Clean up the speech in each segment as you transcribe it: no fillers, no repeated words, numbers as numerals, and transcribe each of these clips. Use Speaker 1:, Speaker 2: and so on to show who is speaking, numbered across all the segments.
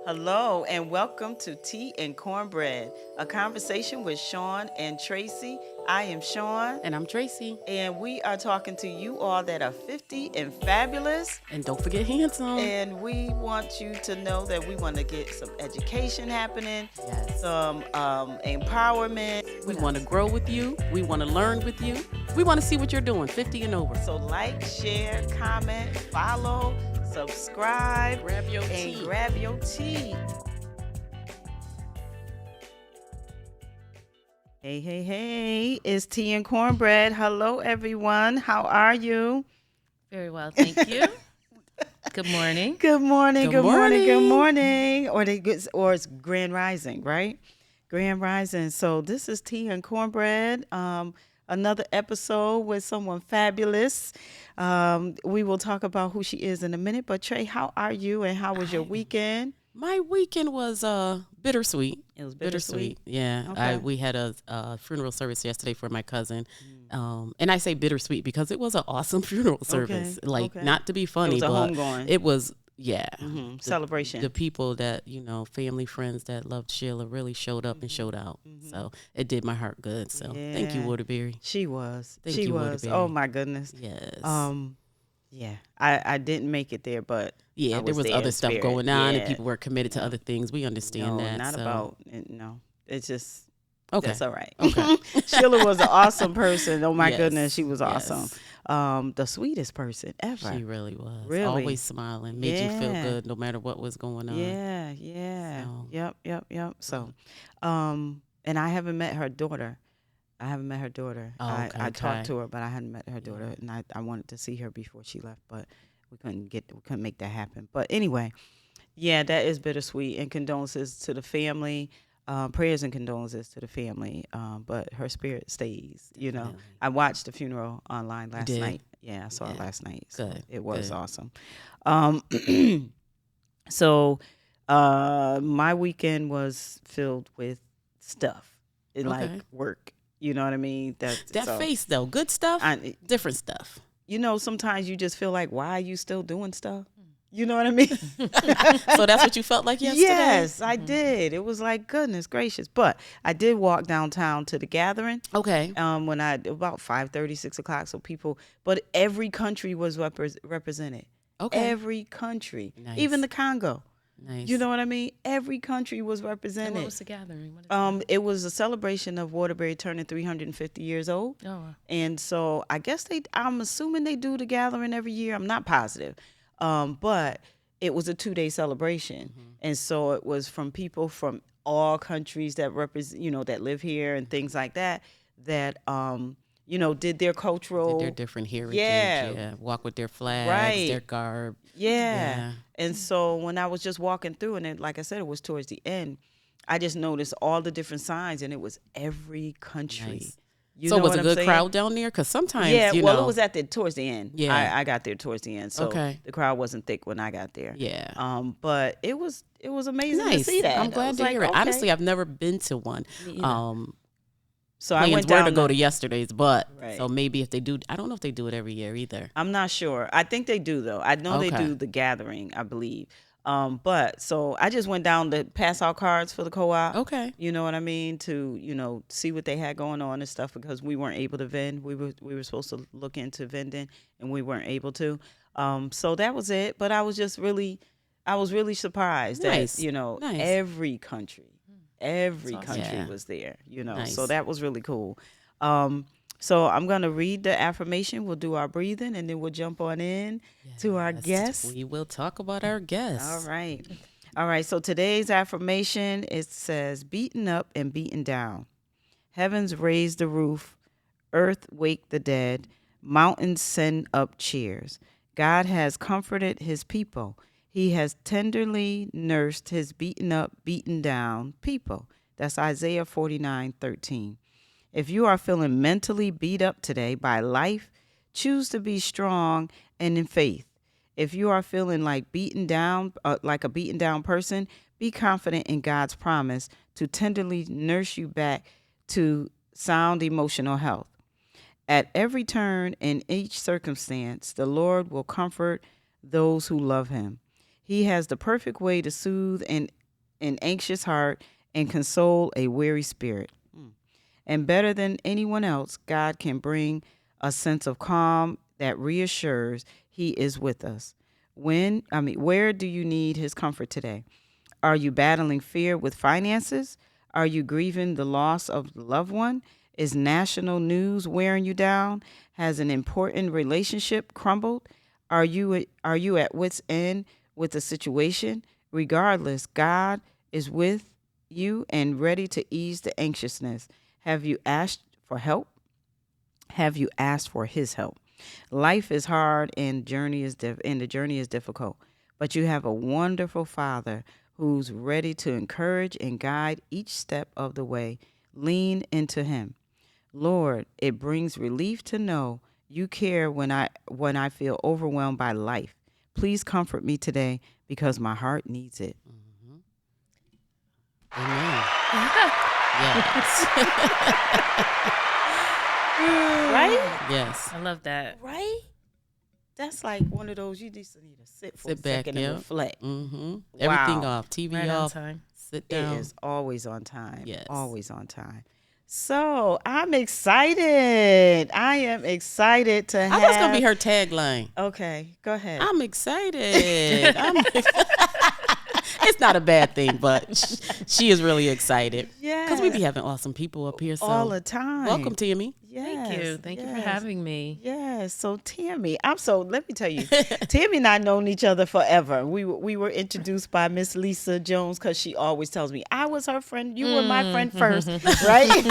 Speaker 1: Hello and welcome to Tea and Cornbread, a conversation with Sean and Tracy. I am Sean.
Speaker 2: And I'm Tracy.
Speaker 1: And we are talking to you all that are 50 and fabulous.
Speaker 2: And don't forget handsome.
Speaker 1: And we want you to know that we want to get some education happening, some empowerment.
Speaker 2: We want to grow with you. We want to learn with you. We want to see what you're doing, 50 and over.
Speaker 1: So like, share, comment, follow, subscribe,
Speaker 2: grab your
Speaker 1: and
Speaker 2: tea.
Speaker 1: grab your tea. Hey, it's Tea and Cornbread. Hello, everyone. How are you?
Speaker 3: Very well, thank you. Good morning.
Speaker 1: Good morning. Or it's Grand Rising, right? Grand Rising. So this is Tea and Cornbread. Another episode with someone fabulous. We will talk about who she is in a minute. But Trey, how are you and how was your weekend?
Speaker 2: My weekend was bittersweet.
Speaker 1: It was bittersweet.
Speaker 2: Yeah.
Speaker 1: Okay.
Speaker 2: We had a funeral service yesterday for my cousin. And I say bittersweet because it was an awesome funeral service. Not to be funny,
Speaker 1: It was a
Speaker 2: but
Speaker 1: homegoing.
Speaker 2: it was,
Speaker 1: Celebration.
Speaker 2: The people that, family, friends that loved Sheila really showed up and showed out. So it did my heart good. So thank you, Waterbury.
Speaker 1: She was.
Speaker 2: Thank
Speaker 1: she
Speaker 2: you,
Speaker 1: was.
Speaker 2: Waterbury.
Speaker 1: Oh, my goodness.
Speaker 2: Yes.
Speaker 1: Yeah. I didn't make it there, but
Speaker 2: Yeah, there was
Speaker 1: there
Speaker 2: other
Speaker 1: in
Speaker 2: stuff
Speaker 1: spirit.
Speaker 2: going on,
Speaker 1: Yeah.
Speaker 2: and people were committed to other things. We understand
Speaker 1: No,
Speaker 2: that.
Speaker 1: not
Speaker 2: so.
Speaker 1: about no. It's just
Speaker 2: Okay.
Speaker 1: that's all right.
Speaker 2: Okay.
Speaker 1: Sheila was an awesome person. Oh my
Speaker 2: Yes,
Speaker 1: goodness, she was
Speaker 2: yes.
Speaker 1: awesome. The sweetest person ever.
Speaker 2: She really was.
Speaker 1: Really?
Speaker 2: Always smiling, made you feel
Speaker 1: Yeah.
Speaker 2: good no matter what was going on.
Speaker 1: Yeah.
Speaker 2: So.
Speaker 1: Yep. So, and I haven't met her daughter.
Speaker 2: Oh,
Speaker 1: I
Speaker 2: okay.
Speaker 1: talked to her, but I hadn't met her daughter, and I wanted to see her before she left, but we couldn't make that happen. But anyway, yeah, that is bittersweet, and condolences to the family. Prayers and condolences to the family. But her spirit stays.
Speaker 2: Definitely.
Speaker 1: I watched the funeral online last
Speaker 2: did?
Speaker 1: night. Yeah, I saw it last night. So
Speaker 2: Good,
Speaker 1: it was
Speaker 2: good.
Speaker 1: awesome. So my weekend was filled with stuff, like
Speaker 2: Okay.
Speaker 1: work. You know what I mean?
Speaker 2: That
Speaker 1: So,
Speaker 2: face, though, good stuff, different stuff.
Speaker 1: sometimes you just feel like, why are you still doing stuff? You know what I mean?
Speaker 2: So that's what you felt like yesterday?
Speaker 1: Yes, I did. It was like, goodness gracious. But I did walk downtown to the gathering.
Speaker 2: Okay.
Speaker 1: When about 5:30, 6 o'clock. So but every country was represented.
Speaker 2: Okay.
Speaker 1: Every country,
Speaker 2: Nice.
Speaker 1: even the Congo.
Speaker 2: Nice.
Speaker 1: You know what I mean? Every country was
Speaker 3: And
Speaker 1: represented.
Speaker 3: what was the gathering? What is
Speaker 1: It was a celebration of Waterbury turning 350 years old.
Speaker 3: that? Oh,
Speaker 1: And so I guess I'm assuming they do the gathering every year. I'm not positive. But it was a 2-day celebration. And so it was from people from all countries that represent, that live here and things like that, did their cultural.
Speaker 2: Their different heritage.
Speaker 1: Yeah.
Speaker 2: Walk with their flags,
Speaker 1: Right.
Speaker 2: their garb.
Speaker 1: Yeah.
Speaker 2: Yeah.
Speaker 1: And so when I was just walking through, and like I said, it was towards the end, I just noticed all the different signs, and it was every country.
Speaker 2: Nice.
Speaker 1: You
Speaker 2: So
Speaker 1: know
Speaker 2: was
Speaker 1: what
Speaker 2: a
Speaker 1: I'm
Speaker 2: good
Speaker 1: saying?
Speaker 2: crowd down there? Because sometimes,
Speaker 1: Yeah, well, it was towards the end.
Speaker 2: Yeah.
Speaker 1: I got there towards the end, so
Speaker 2: Okay.
Speaker 1: the crowd wasn't thick when I got there.
Speaker 2: Yeah.
Speaker 1: But it was amazing
Speaker 2: Nice.
Speaker 1: to see that.
Speaker 2: I'm
Speaker 1: I
Speaker 2: glad
Speaker 1: was
Speaker 2: to
Speaker 1: like,
Speaker 2: hear it.
Speaker 1: okay.
Speaker 2: Honestly, I've never been to one.
Speaker 1: Me either. So I
Speaker 2: Plans
Speaker 1: went
Speaker 2: were
Speaker 1: down
Speaker 2: to go to yesterday's, but
Speaker 1: Right.
Speaker 2: so maybe if they do, I don't know if they do it every year either.
Speaker 1: I'm not sure. I think they do though. I know they
Speaker 2: Okay.
Speaker 1: do the gathering, I believe. But so I just went down to pass out cards for the co-op.
Speaker 2: Okay.
Speaker 1: You know what I mean? To see what they had going on and stuff, because we weren't able to vend. We were supposed to look into vending, and we weren't able to. So that was it. But I was really surprised
Speaker 2: Nice.
Speaker 1: that
Speaker 2: Nice.
Speaker 1: every country
Speaker 2: awesome. Yeah.
Speaker 1: was there.
Speaker 2: Nice.
Speaker 1: So that was really cool. So I'm gonna read the affirmation. We'll do our breathing, and then we'll jump on in to our
Speaker 2: Yes,
Speaker 1: guests.
Speaker 2: We will talk about our guests.
Speaker 1: All right. So today's affirmation, it says, beaten up and beaten down. Heavens raise the roof, earth wake the dead, mountains send up cheers. God has comforted his people. He has tenderly nursed his beaten up, beaten down people. That's Isaiah 49:13. If you are feeling mentally beat up today by life, choose to be strong and in faith. If you are feeling like beaten down, like a beaten down person, be confident in God's promise to tenderly nurse you back to sound emotional health. At every turn in each circumstance, the Lord will comfort those who love him. He has the perfect way to soothe an anxious heart and console a weary spirit. And better than anyone else, God can bring a sense of calm that reassures He is with us. Where do you need His comfort today? Are you battling fear with finances? Are you grieving the loss of a loved one? Is national news wearing you down? Has an important relationship crumbled? Are you at wit's end with the situation? Regardless, God is with you and ready to ease the anxiousness. Have you asked for help? Have you asked for His help? Life is hard and the journey is difficult, but you have a wonderful Father who's ready to encourage and guide each step of the way. Lean into Him. Lord, it brings relief to know you care when I feel overwhelmed by life. Please comfort me today because my heart needs it.
Speaker 2: Amen. Yes.
Speaker 1: Right?
Speaker 2: Yes.
Speaker 3: I love that.
Speaker 1: Right? That's like one of those you just need to sit for a second and reflect.
Speaker 2: Everything off. TV
Speaker 3: Right on
Speaker 2: off.
Speaker 3: time.
Speaker 2: Sit down.
Speaker 1: It is always on time.
Speaker 2: Yes.
Speaker 1: Always on time. So I'm excited. I am excited to have.
Speaker 2: That's gonna be her tagline.
Speaker 1: Okay, go ahead.
Speaker 2: I'm excited. It's not a bad thing, but she is really excited.
Speaker 1: Yeah.
Speaker 2: Because we be having awesome people up here. So
Speaker 1: all the time.
Speaker 2: welcome, Tammi.
Speaker 1: Yes,
Speaker 3: Thank you for having me.
Speaker 1: Yes. So Tammi, let me tell you, Tammi and I known each other forever. We were introduced by Miss Lisa Jones because she always tells me I was her friend. You were my friend first, right?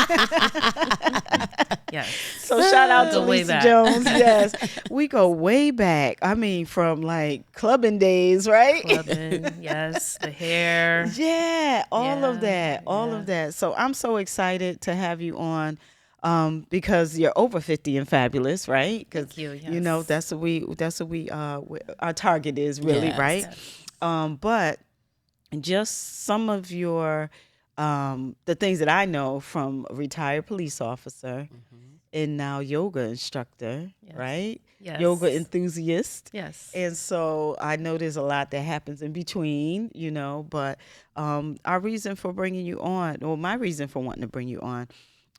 Speaker 3: Yes.
Speaker 1: So shout out to
Speaker 3: Go way
Speaker 1: Lisa
Speaker 3: back.
Speaker 1: Jones. Yes, we go way back. I mean, from like clubbing days, right?
Speaker 3: Clubbing, yes. The hair.
Speaker 1: Yeah, all of
Speaker 3: Yeah,
Speaker 1: that. So I'm so excited to have you on. Because you're over 50 and fabulous, right? Because
Speaker 3: Thank you,
Speaker 1: you know
Speaker 3: yes.
Speaker 1: that's what we our target is really,
Speaker 2: Yes.
Speaker 1: right?
Speaker 3: Yes.
Speaker 1: But just some of your the things that I know from a retired police officer and now yoga instructor,
Speaker 3: Yes.
Speaker 1: right?
Speaker 3: Yes.
Speaker 1: Yoga enthusiast.
Speaker 3: Yes.
Speaker 1: And so I know there's a lot that happens in between, but our reason for bringing you on, or my reason for wanting to bring you on,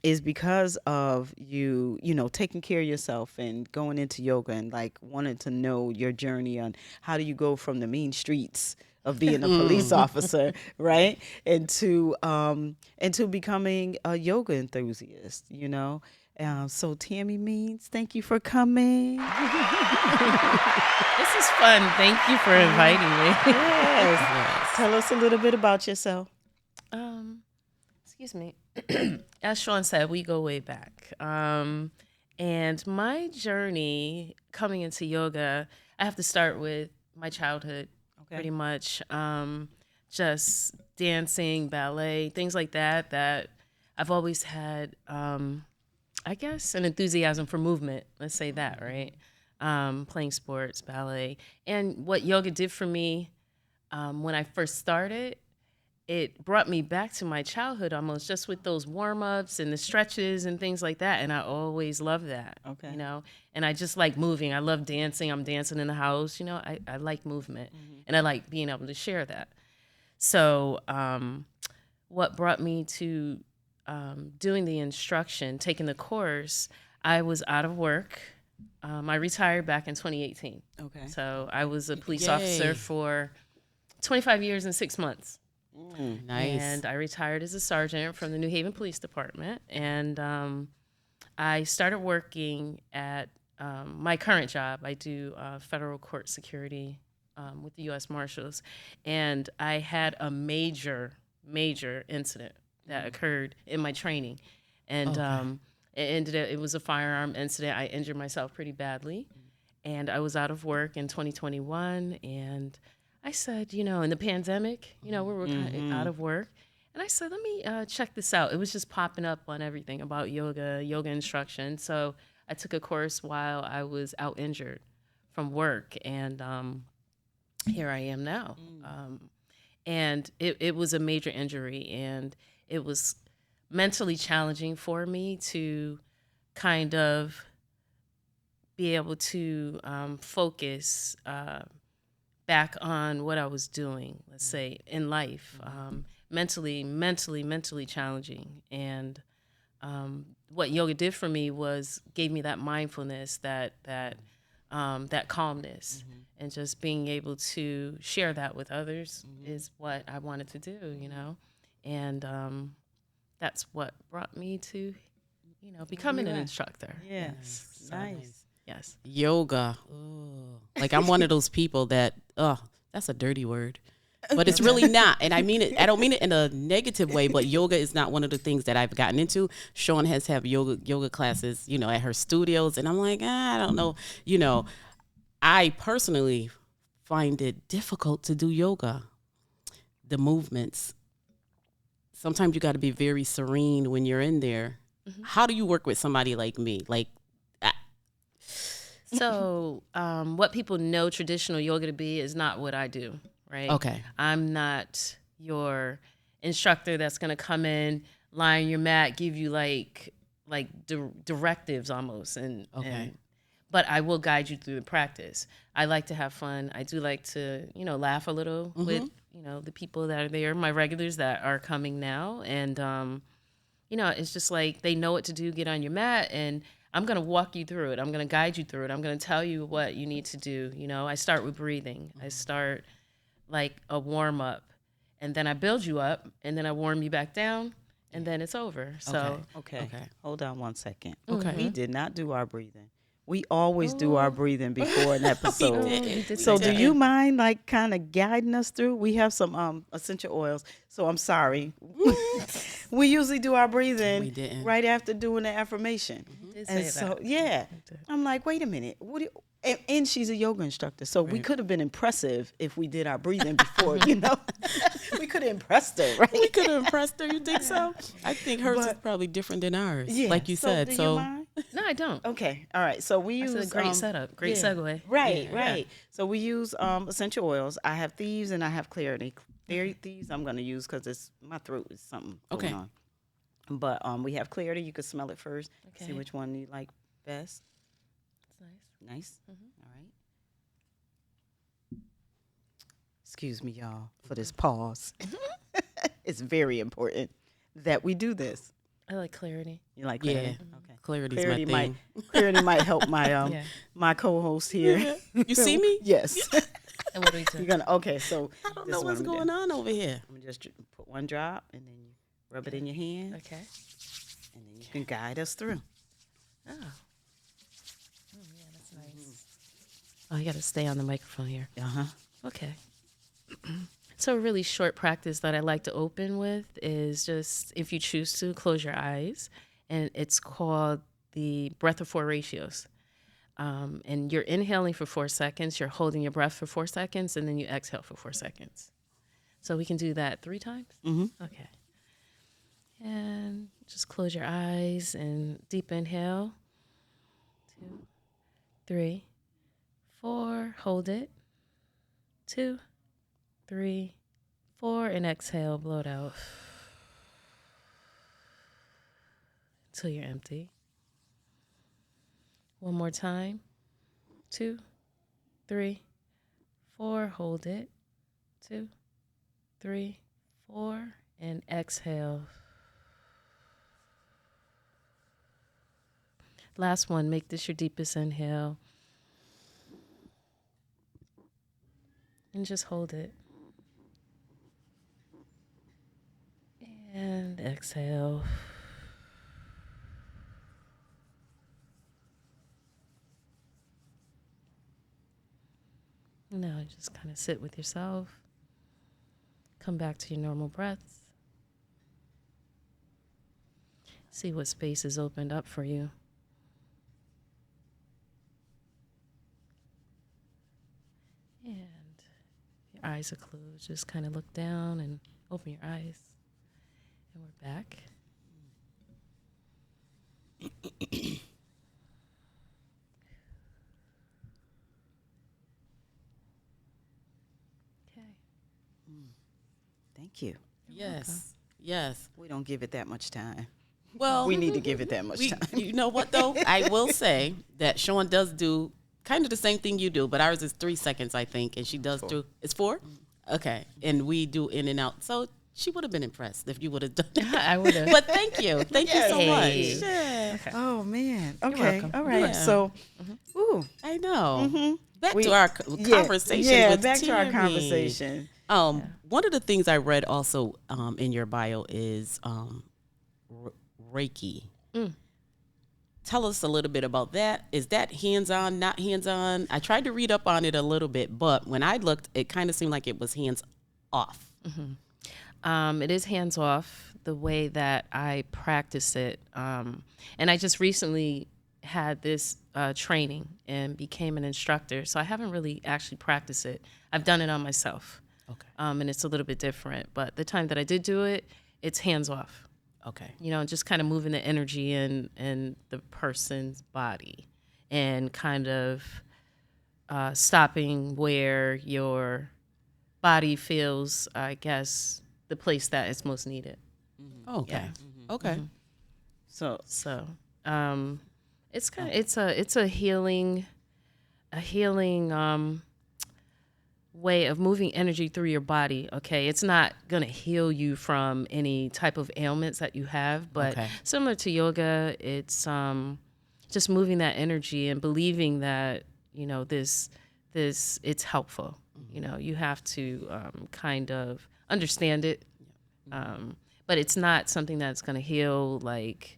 Speaker 1: is because of you taking care of yourself and going into yoga and like wanting to know your journey on how do you go from the mean streets of being a police officer, right, into becoming a yoga enthusiast, So Tammi Means, thank you for coming.
Speaker 3: This is fun. Thank you for inviting me.
Speaker 1: Yes. Tell us a little bit about yourself.
Speaker 3: Excuse me. As Sean said, we go way back. And my journey coming into yoga, I have to start with my childhood, pretty much. Just dancing, ballet, things like that I've always had, I guess, an enthusiasm for movement. Let's say that, right? Playing sports, ballet. And what yoga did for me when I first started, it brought me back to my childhood almost, just with those warm-ups and the stretches and things like that. And I always loved that, and I just like moving. I love dancing. I'm dancing in the house. I like movement, and I like being able to share that. So what brought me to doing the instruction, taking the course, I was out of work. I retired back in 2018.
Speaker 1: Okay.
Speaker 3: So I was a police officer for 25 years and 6 months.
Speaker 2: Nice.
Speaker 3: And I retired as a sergeant from the New Haven Police Department. And I started working at my current job. I do federal court security with the U.S. Marshals. And I had a major incident that occurred in my training. And it was a firearm incident. I injured myself pretty badly. And I was out of work in 2021. And I said, in the pandemic, we were kind of out of work. And I said, let me check this out. It was just popping up on everything about yoga instruction. So I took a course while I was out injured from work. And here I am now. And it was a major injury. And it was mentally challenging for me to kind of be able to focus back on what I was doing, let's say, in life, mentally challenging. And what yoga did for me was gave me that mindfulness, that calmness, and just being able to share that with others is what I wanted to do, and that's what brought me to, becoming an instructor.
Speaker 1: Yes. Nice.
Speaker 3: Yes.
Speaker 2: Yoga. Ooh. Like I'm one of those people that, that's a dirty word. But it's really not. And I don't mean it in a negative way, but yoga is not one of the things that I've gotten into. Sean has yoga classes, at her studios. And I'm like, I don't know. I personally find it difficult to do yoga. The movements. Sometimes you got to be very serene when you're in there. Mm-hmm. How do you work with somebody like me?
Speaker 3: So what people know traditional yoga to be is not what I do. Right?
Speaker 2: Okay.
Speaker 3: I'm not your instructor that's going to come in, lie on your mat, give you like directives almost. But I will guide you through the practice. I like to have fun. I do like to, laugh a little with, the people that are there, my regulars that are coming now. And, it's just like they know what to do, get on your mat, and I'm going to walk you through it. I'm going to guide you through it. I'm going to tell you what you need to do. I start with breathing. I start like a warm up, and then I build you up, and then I warm you back down, and then it's over. So
Speaker 1: okay. Hold on 1 second.
Speaker 2: Okay.
Speaker 1: We did not do our breathing. We always do our breathing before an episode. So do you mind kind of guiding us through? We have some essential oils. So I'm sorry. We usually do our breathing right after doing the affirmation. And so I'm like, wait a minute. And she's a yoga instructor, so we could have been impressive if we did our breathing before, We could have impressed her, right?
Speaker 2: We could have impressed her. You think so? I think hers is probably different than ours, like you said.
Speaker 1: Do you mind?
Speaker 3: No, I don't.
Speaker 1: Okay, all right. So we use
Speaker 3: a great setup, great segue.
Speaker 1: Right. So we use essential oils. I have Thieves and I have Clarity. Thieves I'm going to use because my throat is something going on. But we have Clarity. You can smell it first. Okay. See which one you like best. Nice. Mm-hmm. All right. Excuse me, y'all, for this pause. It's very important that we do this.
Speaker 3: I like Clarity.
Speaker 1: You like Clarity?
Speaker 2: Yeah. Okay. Clarity's my thing.
Speaker 1: Clarity might help my my co-host here.
Speaker 2: Yeah. You see me?
Speaker 1: Yes.
Speaker 3: And what do we do?
Speaker 1: You're gonna so
Speaker 2: I don't know what's going on over here.
Speaker 1: I'm gonna just put one drop and then you rub it in your hand.
Speaker 3: Okay.
Speaker 1: And then you can guide us through.
Speaker 3: Oh. Nice. Oh, you got to stay on the microphone here.
Speaker 1: Uh-huh.
Speaker 3: Okay. So a really short practice that I like to open with is just, if you choose to, close your eyes. And it's called the breath of 4 ratios. And you're inhaling for 4 seconds, you're holding your breath for 4 seconds, and then you exhale for 4 seconds. So we can do that 3 times?
Speaker 1: Mm-hmm.
Speaker 3: Okay. And just close your eyes and deep inhale. 2, 3, 4, hold it. 2, 3, 4, and exhale, blow it out until you're empty. One more time. 2, 3, 4, hold it. 2, 3, 4, and exhale. Last one, make this your deepest inhale. And just hold it. And exhale. Now just kind of sit with yourself. Come back to your normal breaths. See what space is opened up for you. And your eyes are closed. Just kind of look down and open your eyes. And we're back. Okay.
Speaker 1: Thank you.
Speaker 2: Yes. Yes.
Speaker 1: We don't give it that much time.
Speaker 2: Well,
Speaker 1: we need to give it that much time.
Speaker 2: You know what, though? I will say that Sean does do kind of the same thing you do, but ours is 3 seconds, I think, and she does do. It's 4. Okay, and we do in and out. So she would have been impressed if you would have done it.
Speaker 3: I would have.
Speaker 2: But thank you so
Speaker 3: Hey.
Speaker 2: much.
Speaker 1: Yeah.
Speaker 3: Okay.
Speaker 1: Oh man.
Speaker 3: You're
Speaker 1: Okay.
Speaker 3: welcome.
Speaker 1: All right.
Speaker 2: Yeah.
Speaker 1: So, ooh.
Speaker 2: I know. Back
Speaker 1: We-
Speaker 2: to our conversation.
Speaker 1: Yeah.
Speaker 2: with
Speaker 1: Back to our
Speaker 2: Tammi.
Speaker 1: conversation.
Speaker 2: One of the things I read also in your bio is Reiki. Tell us a little bit about that. Is that hands-on, not hands-on? I tried to read up on it a little bit, but when I looked, it kind of seemed like it was hands-off.
Speaker 3: It is hands off the way that I practice it. And I just recently had this training and became an instructor. So I haven't really actually practiced it. I've done it on myself.
Speaker 2: Okay.
Speaker 3: And it's a little bit different. But the time that I did do it, it's hands off.
Speaker 2: Okay.
Speaker 3: You know, just kind of moving the energy in the person's body and kind of stopping where your body feels, I guess, the place that it's most needed.
Speaker 2: Okay.
Speaker 3: Yeah.
Speaker 2: Okay.
Speaker 1: So,
Speaker 3: So, it's kind of it's a healing way of moving energy through your body. Okay, it's not gonna heal you from any type of ailments that you have, but
Speaker 2: Okay.
Speaker 3: similar to yoga, it's just moving that energy and believing that this it's helpful. You know, you have to kind of understand it, but it's not something that's gonna heal like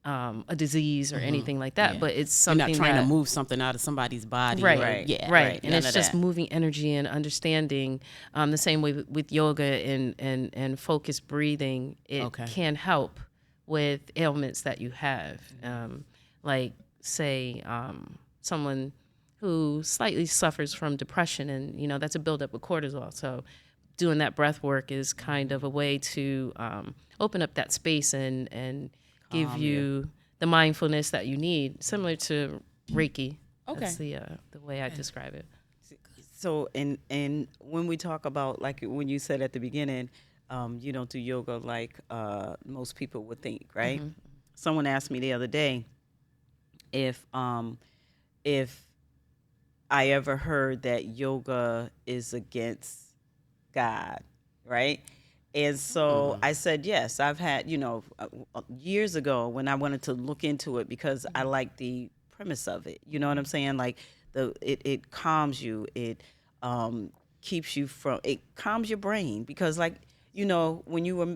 Speaker 3: a disease or anything like that.
Speaker 2: Yeah.
Speaker 3: But it's
Speaker 2: You're
Speaker 3: something
Speaker 2: not trying
Speaker 3: that,
Speaker 2: to move something out of somebody's body.
Speaker 3: Right.
Speaker 2: Or, yeah.
Speaker 3: Right. And
Speaker 1: None
Speaker 3: it's
Speaker 1: of
Speaker 3: just
Speaker 1: that.
Speaker 3: moving energy and understanding the same way with yoga and focused breathing. It
Speaker 2: Okay.
Speaker 3: can help with ailments that you have. Like, say, someone who slightly suffers from depression, and, that's a buildup of cortisol. So doing that breath work is kind of a way to open up that space and give you the mindfulness that you need, similar to Reiki.
Speaker 2: Okay.
Speaker 3: That's the way I describe it.
Speaker 1: so, and when we talk about, like when you said at the beginning, you don't do yoga like most people would think, right? Someone asked me the other day if I ever heard that yoga is against God, right? And so I said, yes, I've had, years ago when I wanted to look into it because I like the premise of it. You know what I'm saying? Like it calms you. It keeps you from, it calms your brain because when you were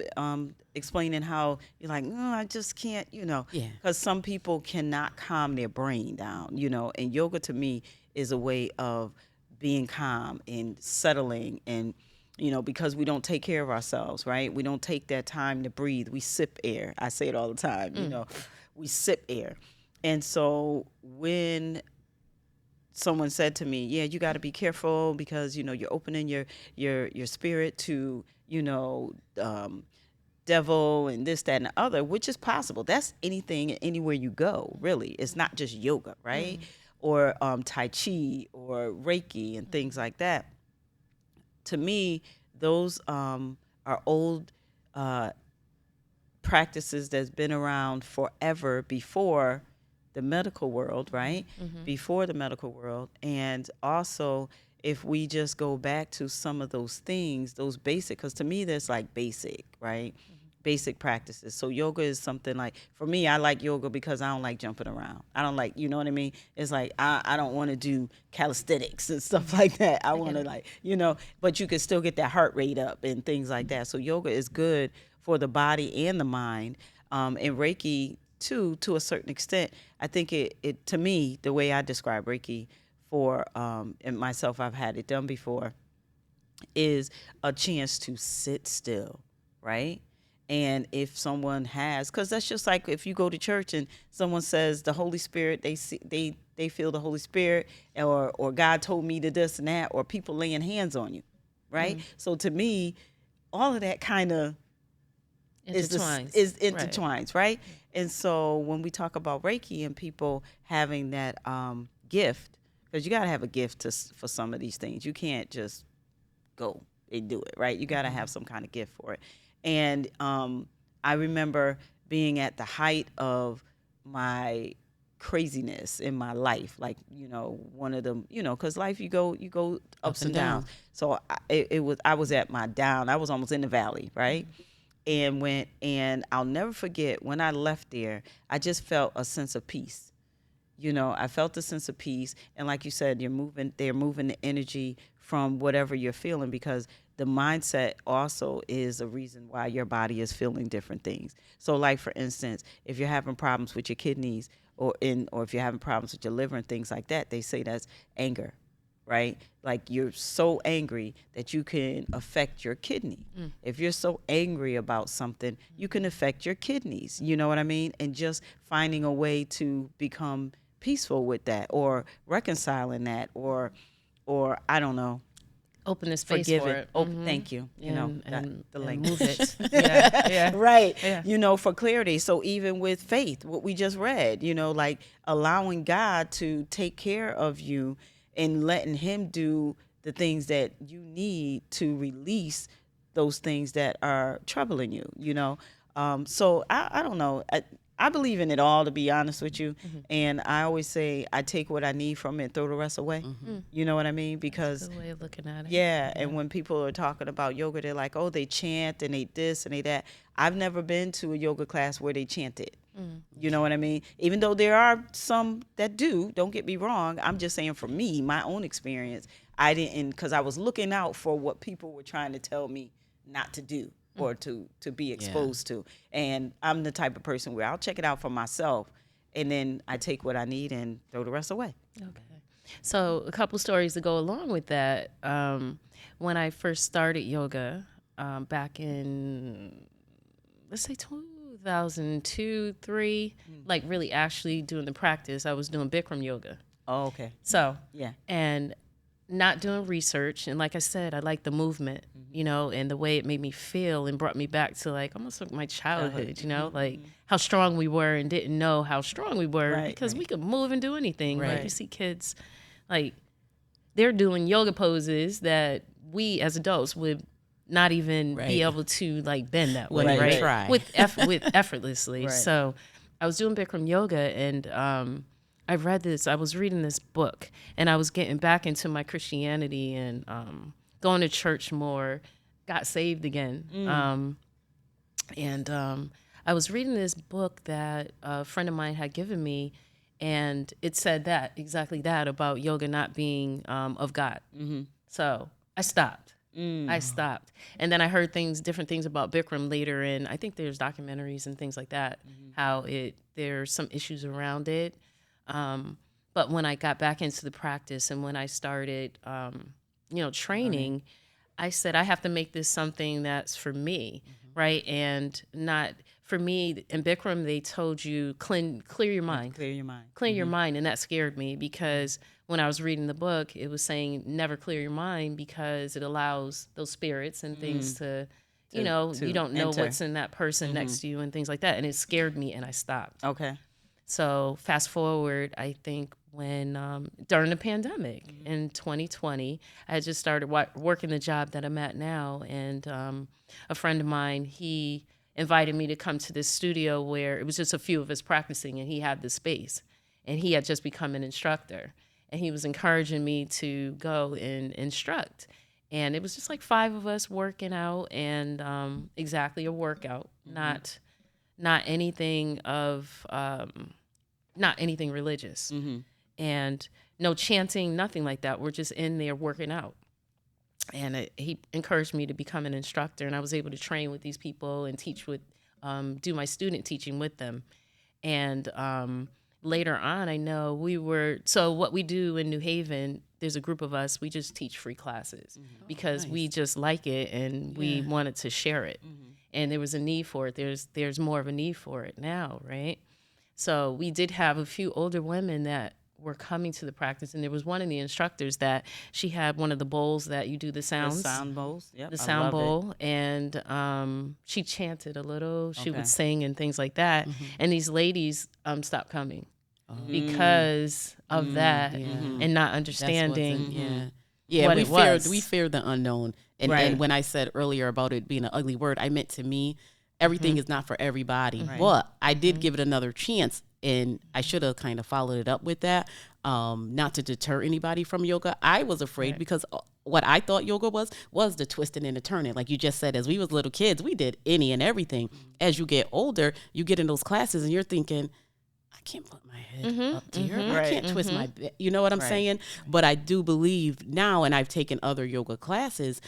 Speaker 1: explaining how you're like, no, I just can't,
Speaker 2: Yeah.
Speaker 1: because some people cannot calm their brain down, and yoga to me is a way of being calm and settling and, because we don't take care of ourselves, right? We don't take that time to breathe. We sip air. I say it all the time, we sip air. And so when someone said to me, yeah, you got to be careful because, you're opening your spirit to, devil and this, that, and the other, which is possible. That's anything and anywhere you go, really. It's not just yoga, right? Or Tai Chi or Reiki and things like that. To me, those are old practices that's been around forever before the medical world, right? Before the medical world. And also, if we just go back to some of those things, those basic, because to me, that's like basic, right? Basic practices. So yoga is something like, for me, I like yoga because I don't like jumping around. I don't like, you know what I mean? It's like, I don't want to do calisthenics and stuff like that. I want to like, but you can still get that heart rate up and things like that. So yoga is good for the body and the mind. And Reiki too, to a certain extent. I think it to me, the way I describe Reiki for, and myself, I've had it done before, is a chance to sit still, right? And if someone has, because that's just like if you go to church and someone says the Holy Spirit, they feel the Holy Spirit, or God told me to this and that, or people laying hands on you, right? So to me, all of that kind of intertwines, right? And so when we talk about Reiki and people having that gift, because you got to have a gift for some of these things. You can't just go and do it, right? You got to have some kind of gift for it. And I remember being at the height of my craziness in my life, like, you know, one of them, you know, because life, you go ups and downs. So I was at my down. I was almost in the valley, right? And I'll never forget when I left there, I just felt a sense of peace. You know, I felt a sense of peace. And like you said, they're moving the energy from whatever you're feeling, because the mindset also is a reason why your body is feeling different things. So like, for instance, if you're having problems with your kidneys or if you're having problems with your liver and things like that, they say that's anger, right? Like, you're so angry that you can affect your kidney. If you're so angry about something, you can affect your kidneys. You know what I mean? And just finding a way to become peaceful with that, or reconciling that, or I don't know,
Speaker 3: open the space
Speaker 1: forgive
Speaker 3: for
Speaker 1: it. Thank you. You know, the language.
Speaker 3: Move it. Yeah.
Speaker 1: Right.
Speaker 3: Yeah.
Speaker 1: You know, for clarity. So even with faith, what we just read, you know, like allowing God to take care of you and letting him do the things that you need to release those things that are troubling you, you know. So I don't know. I believe in it all, to be honest with you. And I always say I take what I need from it and throw the rest away. You know what I mean? Because
Speaker 3: That's a good way of looking at it.
Speaker 1: yeah, and when people are talking about yoga, they're like, oh, they chant and they this and they that. I've never been to a yoga class where they chanted. You know what I mean? Even though there are some that do, don't get me wrong. I'm just saying, for me, my own experience, I didn't, because I was looking out for what people were trying to tell me not to do or to be exposed to. And I'm the type of person where I'll check it out for myself, and then I take what I need and throw the rest away.
Speaker 3: Okay. So a couple stories to go along with that. When I first started yoga back in, let's say 2002, 3, like really actually doing the practice, I was doing Bikram yoga.
Speaker 1: Oh, okay.
Speaker 3: So,
Speaker 1: Yeah.
Speaker 3: and not doing research. And like I said, I like the movement, you know, and the way it made me feel and brought me back to like almost like my childhood, you know, like how strong we were and didn't know how strong we were because we could move and do anything. Like you see kids, like they're doing yoga poses that we as adults would not even be able to like bend that way, right?
Speaker 2: Try.
Speaker 3: With effortlessly. So I was doing Bikram yoga, and I was reading this book, and I was getting back into my Christianity and going to church more, got saved again. I was reading this book that a friend of mine had given me, and it said exactly that about yoga not being of God. So I stopped. I stopped. And then I heard different things about Bikram later, and I think there's documentaries and things like that, how there's some issues around it. But when I got back into the practice and when I started, training, I said, I have to make this something that's for me, right? And not for me. In Bikram, they told you, clear your mind.
Speaker 1: Clear your mind.
Speaker 3: Clear your mind. And that scared me because when I was reading the book, it was saying never clear your mind because it allows those spirits and things to you don't know
Speaker 1: enter.
Speaker 3: what's in that person next to you and things like that. And it scared me and I stopped.
Speaker 1: Okay.
Speaker 3: So fast forward, I think when during the pandemic in 2020, I had just started working the job that I'm at now. And a friend of mine, he invited me to come to this studio where it was just a few of us practicing, and he had the space. And he had just become an instructor. And he was encouraging me to go and instruct. And it was just like 5 of us working out, and exactly a workout, not anything of not anything religious, and no chanting, nothing like that. We're just in there working out. And he encouraged me to become an instructor, and I was able to train with these people and teach with, do my student teaching with them. And later on, I know so what we do in New Haven, there's a group of us, we just teach free classes because we just like it and we wanted to share it. And there was a need for it. There's more of a need for it now, right? So we did have a few older women that were coming to the practice, and there was one of the instructors that she had one of the bowls that you do the sounds.
Speaker 1: The sound bowls, yep.
Speaker 3: The sound bowl, and she chanted a little. She would sing and things like that. And these ladies stopped coming because of that and not understanding. What it was.
Speaker 2: We fear the unknown. And when I said earlier about it being an ugly word, I meant to me, everything is not for everybody. But I did give it another chance. And I should have kind of followed it up with that, not to deter anybody from yoga. I was afraid because what I thought yoga was the twisting and the turning. Like you just said, as we was little kids, we did any and everything. As you get older, you get in those classes and you're thinking, I can't put my head up here. I can't twist my you know what I'm saying? But I do believe now, and I've taken other yoga classes,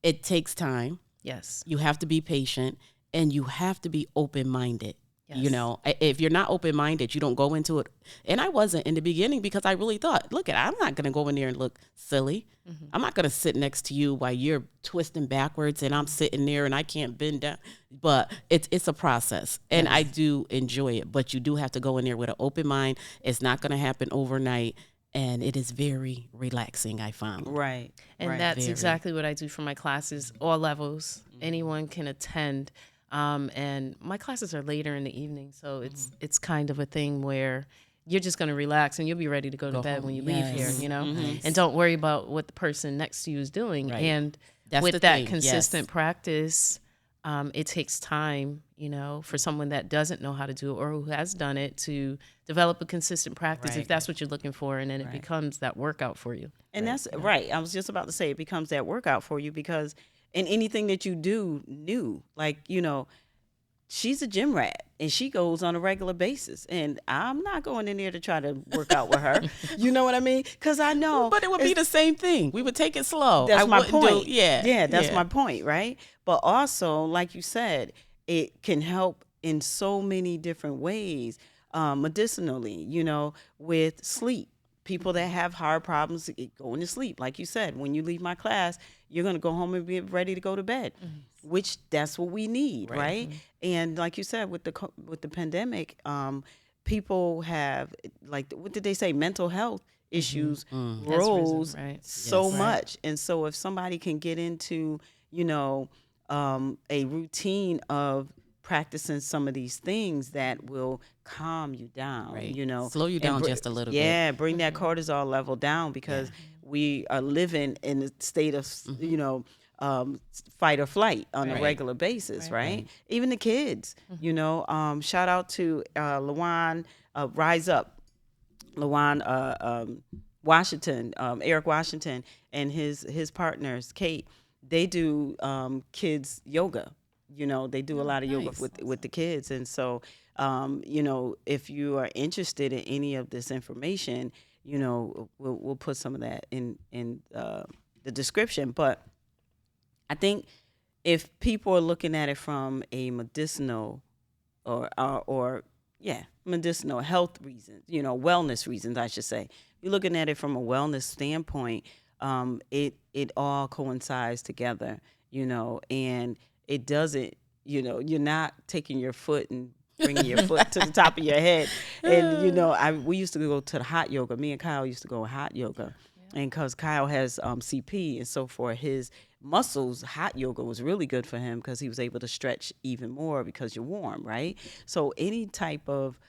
Speaker 2: it takes time.
Speaker 3: Yes.
Speaker 2: You have to be patient and you have to be open-minded.
Speaker 3: Yes.
Speaker 2: You know, if you're not open-minded, you don't go into it. And I wasn't in the beginning because I really thought, look, I'm not going to go in there and look silly. I'm not going to sit next to you while you're twisting backwards and I'm sitting there and I can't bend down. But it's a process and I do enjoy it. But you do have to go in there with an open mind. It's not going to happen overnight. And it is very relaxing, I found.
Speaker 1: Right.
Speaker 3: And that's exactly what I do for my classes, all levels. Anyone can attend. And my classes are later in the evening, so it's kind of a thing where you're just going to relax and you'll be ready to go to bed when you leave here, you know, and don't worry about what the person next to you is doing. And
Speaker 2: That's
Speaker 3: with
Speaker 2: the
Speaker 3: that
Speaker 2: thing,
Speaker 3: consistent practice, it takes time, you know, for someone that doesn't know how to do it or who has done it to develop a consistent practice if that's what you're looking for, and then it becomes that workout for you.
Speaker 1: And that's right. I was just about to say it becomes that workout for you because in anything that you do new, like, you know, she's a gym rat and she goes on a regular basis. And I'm not going in there to try to work out with her. You know what I mean? Because I know.
Speaker 2: But it would be the same thing. We would take it slow.
Speaker 1: That's my point.
Speaker 2: Yeah,
Speaker 1: that's my point, right? But also, like you said, it can help in so many different ways, medicinally, you know, with sleep. People that have heart problems going to sleep. Like you said, when you leave my class, you're going to go home and be ready to go to bed, which that's what we need, right? And like you said, with the pandemic, people have, like, what did they say? Mental health issues rose so much. And so if somebody can get into, you know, a routine of practicing some of these things that will calm you down, you know,
Speaker 2: slow you down just a little bit.
Speaker 1: Yeah, bring that cortisol level down because we are living in a state of, you know, fight or flight on a regular basis, right? Even the kids, you know, shout out to Lawan, Rise Up, Lawan Washington, Eric Washington, and his partners, Kate. They do kids yoga. You know, they do a lot of yoga with the kids. And so, you know, if you are interested in any of this information, you know, we'll put some of that in the description. But I think if people are looking at it from a medicinal or medicinal health reasons, you know, wellness reasons, I should say, you're looking at it from a wellness standpoint, it all coincides together, you know, and it doesn't, you know, you're not taking your foot and bringing your foot to the top of your head. And, you know, we used to go to the hot yoga. Me and Kyle used to go hot yoga. And because Kyle has CP, and so for his muscles, hot yoga was really good for him because he was able to stretch even more because you're warm, right? So any type of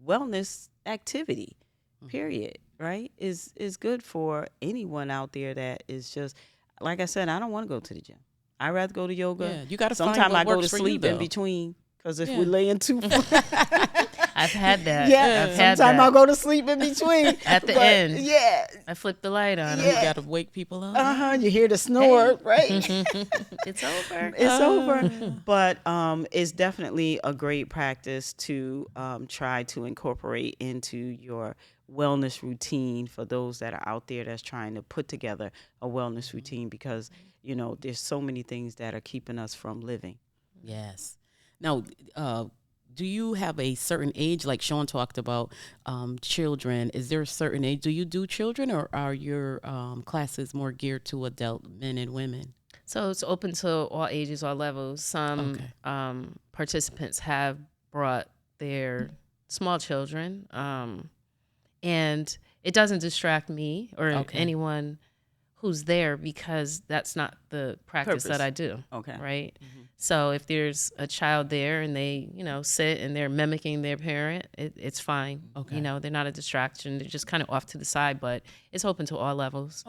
Speaker 1: wellness activity, period, right, is good for anyone out there that is just, like I said, I don't want to go to the gym. I'd rather go to yoga.
Speaker 2: Yeah, you got to
Speaker 1: find
Speaker 2: Sometimes
Speaker 1: I go
Speaker 2: works
Speaker 1: to
Speaker 2: for
Speaker 1: sleep
Speaker 2: you,
Speaker 1: in between because if we're laying too far.
Speaker 3: I've had that.
Speaker 1: Sometimes I'll go to sleep in between.
Speaker 3: At the end.
Speaker 1: Yeah.
Speaker 3: I flip the light on.
Speaker 2: You got to wake people up.
Speaker 1: You hear the snore, right?
Speaker 3: It's over.
Speaker 1: It's over. But it's definitely a great practice to try to incorporate into your wellness routine for those that are out there that's trying to put together a wellness routine because, you know, there's so many things that are keeping us from living.
Speaker 2: Yes. Now, do you have a certain age, like Sean talked about children? Is there a certain age? Do you do children, or are your classes more geared to adult men and women?
Speaker 3: So it's open to all ages, all levels. Some participants have brought their small children, and it doesn't distract me or anyone who's there because that's not the practice that I do. Right. So if there's a child there and they, you know, sit and they're mimicking their parent, it's fine. You know, they're not a distraction. They're just kind of off to the side, but it's open to all levels.